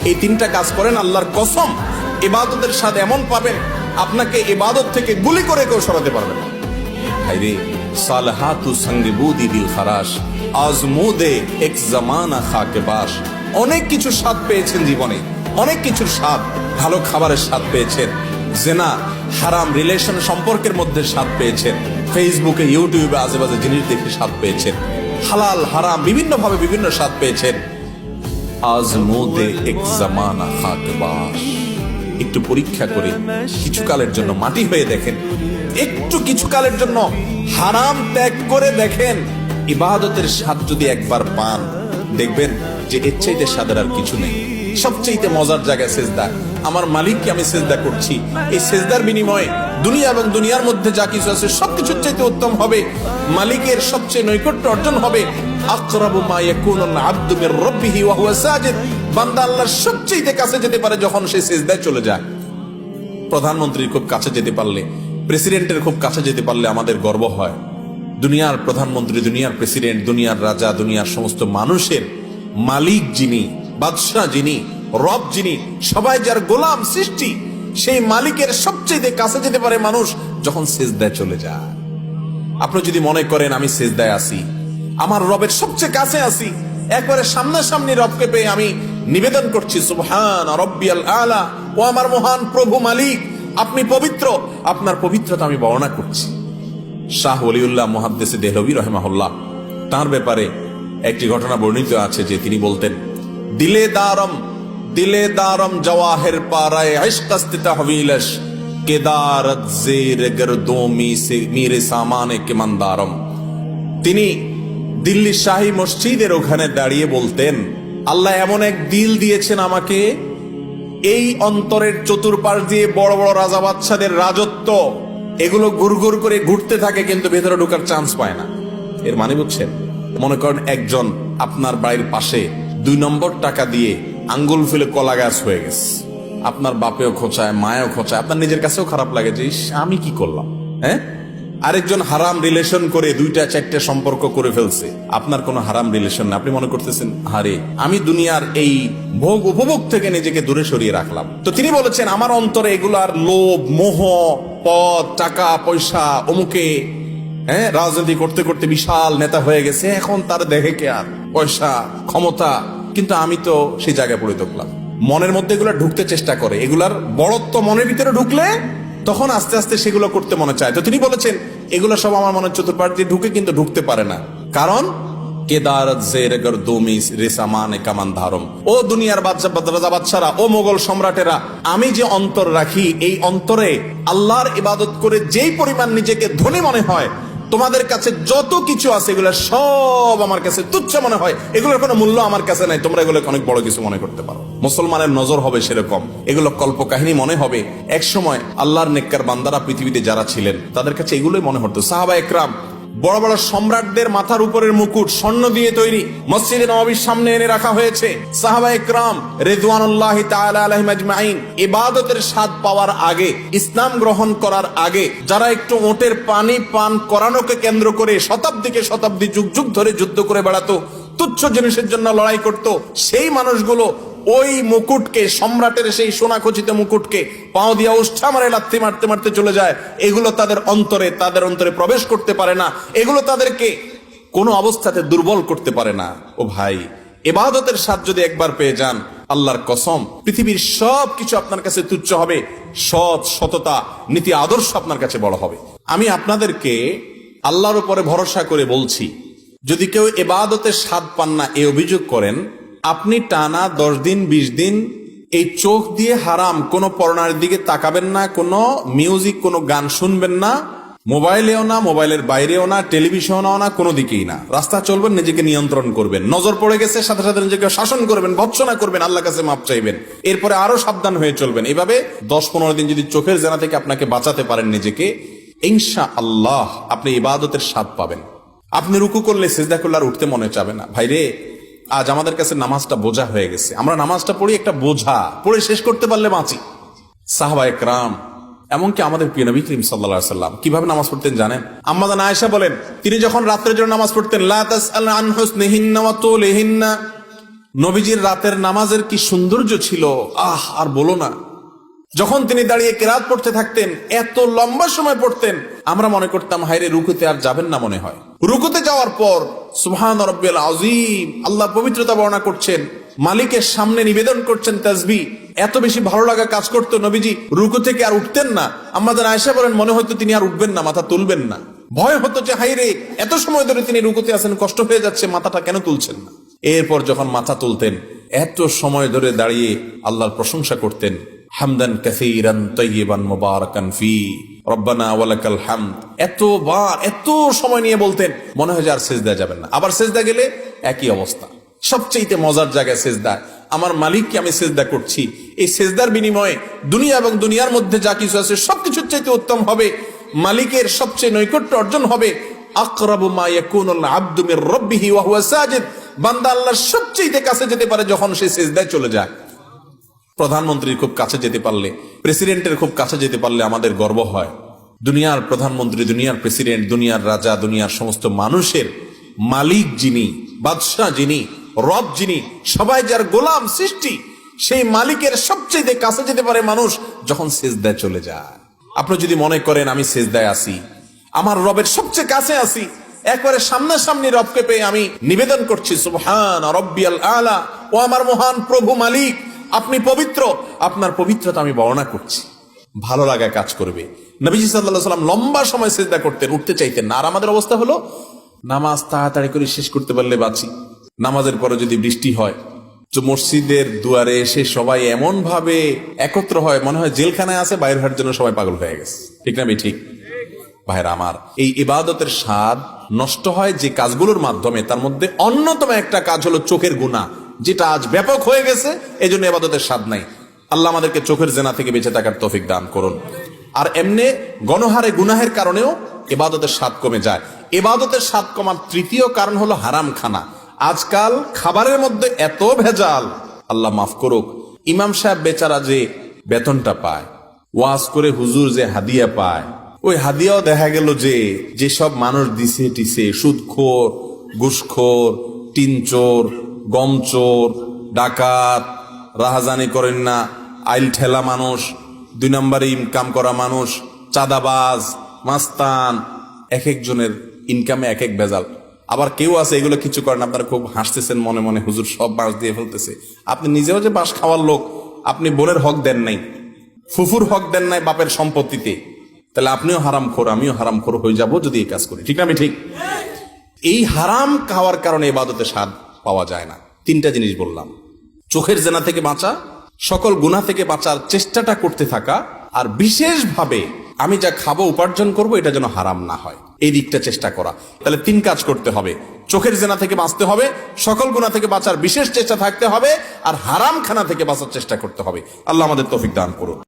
এই তিনটা কাজ করেন, আল্লাহর কসম ইবাদতের স্বাদ এমন পাবেন আপনাকে ইবাদত থেকে গুলি করে কেউ সরাতে পারবে না। হায়রে সালহাতু সঙ্গে বুদি দিল খারাস আজমুদে এক জামানা খাকে বাস। অনেক কিছু স্বাদ পেয়েছেন জীবনে, অনেক কিছুর স্বাদ, ভালো খাবারের স্বাদ পেয়েছেন, জেনা হারাম রিলেশন সম্পর্কের মধ্যে স্বাদ পেয়েছেন, ফেসবুকে ইউটিউবে আজেবাজে জিনিস দেখে স্বাদ পেয়েছেন, হালাল হারাম বিভিন্ন ভাবে বিভিন্ন স্বাদ পেয়েছেন। আজমুদে এক জামানা খাকে বাস। একটু পরীক্ষা করে কিছুকালের জন্য মাটি হয়ে দেখেন, একটু কিছুকালের জন্য হারাম ত্যাগ করে দেখেন, ইবাদতের স্বাদ যদি একবার পান দেখবেন যে এর চাইতে স্বাদের আর কিছু নেই। সবচেয়ে মজার জায়গায় সেজদা। আমার মালিককে আমি সেজদা করছি, এই সেজদার বিনিময়ে দুনিয়া এবং দুনিয়ার মধ্যে যা কিছু আছে সবকিছুর চাইতে উত্তম হবে, মালিকের সবচেয়ে নৈকট্য অর্জন হবে। আকরাবু মা ইয়াকুনুল আবদু মির রাব্বিহি ওয়া হুয়া সাজিদ। বান্দা আল্লাহর সবচেয়ে কাছে যেতে পারে যখন সে সেজদায় চলে যায়। প্রধানমন্ত্রীর খুব কাছে যেতে পারলে, প্রেসিডেন্টের খুব কাছে যেতে পারলে আমাদের গর্ব হয়। দুনিয়ার প্রধানমন্ত্রী, দুনিয়ার প্রেসিডেন্ট, দুনিয়ার রাজা, দুনিয়ার সমস্ত মানুষের মালিক যিনি, বাদশাহ যিনি, রব যিনি, সবাই যার গোলাম সৃষ্টি, সেই মালিকের সবচেয়ে কাছে যেতে পারে মানুষ যখন সেজদায় চলে যায়। আপনি যদি মনে করেন আমি সেজদায় আছি, আমার রবের সবচেয়ে কাছে আছি, একবারে সামনাসামনি রবকে পেয়ে আমি নিবেদন করছি সুবহান রাব্বিয়াল আলা, ও আমার মহান প্রভু মালিক আপনি পবিত্র, আপনার পবিত্রতা আমি বর্ণনা করছি। শাহ ওলিউল্লাহ মুহাদ্দিস দেহলভী রাহিমাহুল্লাহ, তার ব্যাপারে একটি ঘটনা বর্ণিত আছে যে তিনি বলতেন, দিলে দারম জওয়াহির পারায়ে ইশকাস্ত তাহবিলশ কেদারত জের গরদোমি সে মেরে সামানে কে মন্দারম। তিনি দিল্লি শাহী মসজিদের ওখানে দাঁড়িয়ে বলতেন, আল্লাহ এমন এক দিল দিয়েছেন আমাকে, এই অন্তরের চতুর্পাশ দিয়ে বড় বড় রাজা বাদশাদের রাজত্ব, এগুলো গুড়গুড় করে ঘুরতে থাকে কিন্তু ভেতরে ঢোকার চান্স পায় না। এর মানে বুঝছেন? মনে করেন একজন আপনার বাড়ির পাশে 2 নম্বর টাকা দিয়ে আঙ্গুল ফেলে কলা গাছ হয়ে গেছে, আপনার বাপেও খোঁচায়, মায়েও খোঁচায়, আপনার নিজের কাছেও খারাপ লাগে যে আমি কি করলাম। হ্যাঁ, আরেকজন হারাম রিলেশন করে 2-4টা সম্পর্ক করে ফেলছে, আপনার কোনো হারাম রিলেশন না, আপনি মনে করতেছেন আরে আমি দুনিয়ার এই ভোগ উপভোগ থেকে নিজেকে দূরে সরিয়ে রাখলাম। তো তিনি বলেছেন আমার অন্তরে এগুলার লোভ, মোহ, পদ, টাকা পয়সা, অমুকে রাজনীতি করতে করতে বিশাল নেতা হয়ে গেছে, এখন তার দেখে কে আর পয়সা ক্ষমতা, কিন্তু আমি তো সেই জায়গায় পড়ে থাকলাম। মনের মধ্যে এগুলা ঢুকতে চেষ্টা করে, এগুলার বড়ত্ব মনের ভিতরে ঢুকলে তখন আস্তে আস্তে সেগুলো করতে মনে চায়। তো তিনি বলেছেন এগুলো সব আমার মনের চতুর্পাশ দিয়ে ঢুকে কিন্তু ঢুকতে পারে না, কারণ কেদারত জের গরদোমি রেসামানে কামান ধারম। ও দুনিয়ার রাজা বাদশারা, ও মোগল সম্রাটেরা, আমি যে অন্তর রাখি, এই অন্তরে আল্লাহর ইবাদত করে যেই পরিমাণ নিজেকে ধনী মনে হয়, তোমাদের কাছে যত কিছু আছে এগুলো সব আমার কাছে তুচ্ছ মনে হয়, এগুলোর কোনো মূল্য আমার কাছে নাই, তোমরা এগুলো অনেক বড় কিছু মনে করতে পারো। মুসলমানের নজর হবে সেরকম, এগুলো কল্পকাহিনী মনে হবে। এক সময় আল্লাহর নেককার বান্দারা পৃথিবীতে যারা ছিলেন তাদের কাছে এগুলোই মনে হতো। সাহাবা একরাম, বড় বড় সম্রাটদের মাথার উপরের মুকুট স্বর্ণ দিয়ে তৈরি, মসজিদে নববীর সামনে এনে রাখা হয়েছে। সাহাবা একরাম রিদওয়ানুল্লাহি তাআলা আলাইহিম আজমাইন ইবাদতের স্বাদ পাওয়ার আগে, ইসলাম গ্রহণ করার আগে, যারা একটু ওটের পানি পান করানোকে কেন্দ্র করে শতাব্দীকে শতাব্দী যুগ যুগ ধরে যুদ্ধ করে বেড়াতো, তুচ্ছ জিনিসের জন্য লড়াই করত, সেই মানুষগুলো ওই মুকুটকে, সম্রাটের সেই সোনা খচিত মুকুটকে পাও দিয়া উষ্ঠা মারে লাথি মারতে মারতে চলে যায়। এগুলো তাদের অন্তরে প্রবেশ করতে পারে না, এগুলো তাদেরকে কোনো অবস্থাতে দুর্বল করতে পারে না। ও ভাই, ইবাদতের স্বাদ যদি একবার পেয়ে যান, আল্লাহর কসম পৃথিবীর সব কিছু আপনার কাছে তুচ্ছ হবে, সততা, নীতি আদর্শ আপনার কাছে বড় হবে। আমি আপনাদেরকে আল্লাহর উপরে ভরসা করে বলছি, যদি কেউ ইবাদতের স্বাদ পান না এই অভিযোগ করেন, আপনি টানা 10 দিন 20 দিন এই চোখ দিয়ে হারাম কোনো পর্নোর দিকে তাকাবেন না, কোনো মিউজিক, কোনো গান শুনবেন না, মোবাইলেও না, মোবাইলের বাইরেও না, টেলিভিশনেও না, কোনো দিকেই না। রাস্তা চলবেন, নিজেকে নিয়ন্ত্রণ করবেন, নজর পড়ে গেছে সাথে সাথে নিজেকে শাসন করবেন, ভৎসনা করবেন, আল্লাহর কাছে মাপ চাইবেন, এরপরে আরো সাবধান হয়ে চলবেন। এভাবে 10-15 দিন যদি চোখের জেনা থেকে আপনাকে বাঁচাতে পারেন নিজেকে, ইনশাআল্লাহ আপনি ইবাদতের স্বাদ পাবেন। আপনি রুকু করলে, সিজদা করলে আর উঠতে মনে চাবে না। ভাইরে, আজ আমাদের কাছে নামাজটা বোঝা হয়ে গেছে, আমরা নামাজটা পড়ি একটা বোঝা, পড়ে শেষ করতে পারলে বাঁচি। সাহাবা একরাম, এমনকি আমাদের প্রিয় নবী করিম সাল্লাল্লাহু আলাইহি ওয়াসাল্লাম কিভাবে নামাজ পড়তেন জানেন? আম্মা জান আয়েশা বলেন, তিনি যখন রাত্রের জন্য নামাজ পড়তেন, লা তাসআল আন হুসনিহিন্না ওয়া তুলিহিন্না, নবীজির রাতের নামাজের কি সৌন্দর্য ছিল, আর বলো না। যখন তিনি দাঁড়িয়ে কেরাত পড়তে থাকতেন, এত লম্বা সময় পড়তেন, আমরা মনে করতাম হায়রে রুকুতে আর যাবেন না মনে হয়। রুকুতে যাওয়ার পর সুবহান রাব্বিয়াল আযীম, আল্লাহ পবিত্রতা বর্ণনা করছেন, মালিকের সামনে নিবেদন করছেন তাসবিহ। এত বেশি ভালো লাগা কাজ করতো, নবীজি রুকু থেকে আর উঠতেন না। আমাদের আয়েশা বলেন মনে হতো তিনি আর উঠবেন না, মাথা তুলবেন না। ভয় হতো যে হায়রে এত সময় ধরে তিনি রুকুতে আছেন, কষ্ট হয়ে যাচ্ছে, মাথাটা কেন তুলছেন না। এরপর যখন মাথা তুলতেন, এত সময় ধরে দাঁড়িয়ে আল্লাহর প্রশংসা করতেন, হামদান কাসীরান তাইয়িবান মুবারাকান ফি রব্বানা ওয়ালাকাল হামদ। এতবার এত সময় নিয়ে বলতেন, মনে হয় যে আর সিজদা যাবেন না। আবার সিজদা গেলে একই অবস্থা। সবচেয়ে মজার জায়গায় সিজদা, আমার মালিককে আমি সিজদা করছি, এই সিজদার বিনিময়ে দুনিয়া এবং দুনিয়ার মধ্যে যা কিছু আছে সবকিছুর চাইতে উত্তম হবে, মালিকের সবচেয়ে নৈকট্য অর্জন হবে। আকরাবু মা ইয়াকুনুল আবদু মির রাব্বিহি ওয়া হুয়া সাজিদ, বান্দা আল্লাহর সবচেয়ে কাছে যেতে পারে যখন সে সিজদায় চলে যায়। প্রধানমন্ত্রীর খুব কাছে যেতে পারলে, প্রেসিডেন্টের খুব কাছে যেতে পারলে আমাদের গর্ব হয়। দুনিয়ার প্রধানমন্ত্রী, দুনিয়ার প্রেসিডেন্ট, দুনিয়ার রাজা, দুনিয়ার সমস্ত মানুষের মালিক যিনি, বাদশাহ যিনি, রব যিনি, সবাই যার গোলাম সৃষ্টি, সেই মালিকের সবচেয়ে কাছে যেতে পারে মানুষ যখন সিজদায় চলে যায়। আপনি যদি মনে করেন আমি সিজদায় আছি, আমার রবের সবচেয়ে কাছে আছি, একবারে সামনাসামনি রবকে পেয়ে আমি নিবেদন করছি সুবহান রাব্বিয়াল আলা, ও আমার মহান প্রভু মালিক, আপনি পবিত্র, আপনার পবিত্রতা আমি বর্ণনা করছি, ভালো লাগা কাজ করবে। নবীজি সাল্লাল্লাহু আলাইহি ওয়াসাল্লাম লম্বা সময় সিজদা করতেন, উঠতে চাইতেন না। আর আমাদের অবস্থা হলো নামাজ তাড়াতাড়ি করে শেষ করতে পারলে বাঁচি। নামাজের পরে যদি বৃষ্টি হয়, তো মসজিদের দুয়ারে এসে সবাই এমন ভাবে একত্র হয়, মনে হয় জেলখানায় আছে, বাইরে হওয়ার জন্য সবাই পাগল হয়ে গেছে। ঠিক না ঠিক? ভাইরা আমার, এই ইবাদতের স্বাদ নষ্ট হয় যে কাজগুলোর মাধ্যমে, তার মধ্যে অন্যতম একটা কাজ হলো চোখের গুনাহ, যেটা আজ ব্যাপক হয়ে গেছে। এই জন্য ইবাদতের স্বাদ নাই। আল্লাহ আমাদেরকে চোখের জেনা থেকে বেঁচে থাকার তৌফিক দান করুন। আর এমনি গণহারে গুনাহের কারণেও ইবাদতের স্বাদ কমে যায়। ইবাদতের স্বাদ কমার তৃতীয় কারণ হলো হারাম খানা। আজকাল খাবারের মধ্যে এত ভেজাল, আল্লাহ মাফ করুক। ইমাম সাহেব বেচারা যে বেতনটা পায়, ওয়াজ করে হুজুর যে হাদিয়া পায়, ওই হাদিয়াও দেখা গেল যে যেসব মানুষ দিছে টিছে, সুদখোর, ঘুষখোর, টিনচোর, গমচোর, ডাকাত, রাহাজানি করেন না, আইল ঠেলা মানুষ, 2 নম্বরে ইনকাম করা মানুষ, চাঁদাবাজ, মাস্তান, এক একজনের ইনকামে এক এক ভেজাল। আবার কেউ আছে এগুলো কিছু করেন, আপনারা খুব হাসতেছেন মনে মনে, হুজুর সব বাঁশ দিয়ে ফেলতেছে। আপনি নিজেও যে বাঁশ খাওয়ার লোক, আপনি বোনের হক দেন নাই, ফুফুর হক দেন নাই বাপের সম্পত্তিতে, তাহলে আপনিও হারামখোর, আমিও হারামখোর হয়ে যাব যদি এই কাজ করি। ঠিক না ঠিক? এই হারাম খাওয়ার কারণে ইবাদতে স্বাদ পাওয়া যায় না। 3টা জিনিস বললাম, চোখের জেনা থেকে বাঁচা, সকল গুনাহ থেকে বাঁচার চেষ্টাটা করতে থাকা, আর বিশেষভাবে আমি যা খাবো উপার্জন করব এটা যেন হারাম না হয়, এই দিকটা চেষ্টা করা। তাহলে 3 কাজ করতে হবে, চোখের জেনা থেকে বাঁচতে হবে, সকল গুনাহ থেকে বাঁচার বিশেষ চেষ্টা থাকতে হবে, আর হারাম খানা থেকে বাঁচার চেষ্টা করতে হবে। আল্লাহ আমাদের তৌফিক দান করুন।